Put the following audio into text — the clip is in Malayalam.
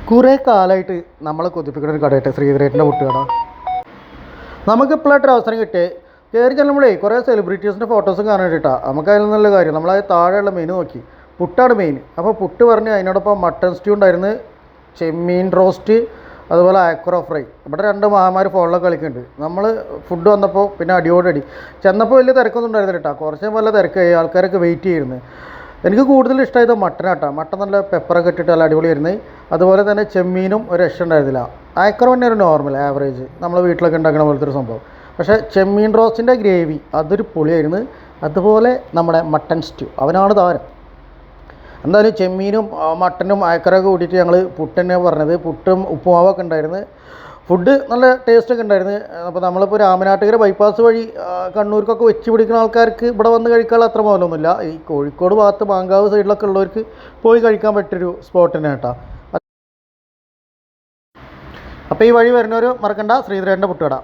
കുറേ കാലമായിട്ട് നമ്മളെ കൊതിപ്പിക്കുന്ന ഒരു കടയായിട്ട് ശ്രീധരേട്ടൻ്റെ പുട്ടുകട. നമുക്കിപ്പോഴായിട്ടൊരു അവസരം കിട്ടിയേ കയറി ചെല്ലുമ്പോഴേ കുറേ സെലിബ്രിറ്റീസിൻ്റെ ഫോട്ടോസും കാണാൻ വേണ്ടിയിട്ടാണ്. നമുക്ക് അതിൽ നല്ല കാര്യം നമ്മളത് താഴെയുള്ള മെനു നോക്കി പുട്ടാണ് മെയിൻ. അപ്പോൾ പുട്ട് പറഞ്ഞ് അതിനോടൊപ്പം മട്ടൺ സ്റ്റ്യൂ ഉണ്ടായിരുന്നു, ചെമ്മീൻ റോസ്റ്റ്, അതുപോലെ ആക്രോ ഫ്രൈ. ഇവിടെ രണ്ട് മഹാമാർ ഫോണിലൊക്കെ കളിക്കുന്നുണ്ട്. നമ്മൾ ഫുഡ് വന്നപ്പോൾ പിന്നെ അടിയോടടി ചെന്നപ്പോൾ വലിയ തിരക്കൊന്നും ഉണ്ടായിരുന്നില്ല കേട്ടോ. കുറച്ച് നല്ല തിരക്കായി, ആൾക്കാരൊക്കെ വെയിറ്റ് ചെയ്യുന്നു. എനിക്ക് കൂടുതൽ ഇഷ്ടമായത് മട്ടനാട്ടോ. മട്ടൻ നല്ല പെപ്പറൊക്കെ ഇട്ടിട്ട് നല്ല അടിപൊളിയായിരുന്നു. അതുപോലെ തന്നെ ചെമ്മീനും ഒരു രക്ഷ ഉണ്ടായിരുന്നില്ല. ആക്രോ തന്നെ ഒരു നോർമൽ ആവറേജ് നമ്മൾ വീട്ടിലൊക്കെ ഉണ്ടാക്കുന്ന പോലത്തെ ഒരു സംഭവം. പക്ഷേ ചെമ്മീൻ റോസ്റ്റിൻ്റെ ഗ്രേവി അതൊരു പൊളിയായിരുന്നു. അതുപോലെ നമ്മുടെ മട്ടൺ സ്റ്റ്യൂ അവനാണ് താരം. എന്തായാലും ചെമ്മീനും മട്ടനും അയക്കറൊക്കെ കൂട്ടിയിട്ട് ഞങ്ങൾ പുട്ട് തന്നെ പറഞ്ഞത്. പുട്ടും ഉപ്പുമാവൊക്കെ ഉണ്ടായിരുന്നു. ഫുഡ് നല്ല ടേസ്റ്റൊക്കെ ഉണ്ടായിരുന്നു. അപ്പോൾ നമ്മളിപ്പോൾ രാമനാട്ടുകര ബൈപ്പാസ് വഴി കണ്ണൂർക്കൊക്കെ വെച്ച് പിടിക്കുന്ന ആൾക്കാർക്ക് ഇവിടെ വന്ന് കഴിക്കാനുള്ള അത്ര മുതലൊന്നുമില്ല. ഈ കോഴിക്കോട് ഭാഗത്ത് മാങ്കാവ് സൈഡിലൊക്കെ ഉള്ളവർക്ക് പോയി കഴിക്കാൻ പറ്റിയൊരു സ്പോട്ട് തന്നെ കേട്ടോ. അപ്പോൾ ഈ വഴി വരുന്നവർ മറക്കണ്ട ശ്രീധരേട്ടൻ്റെ പുട്ടുകട.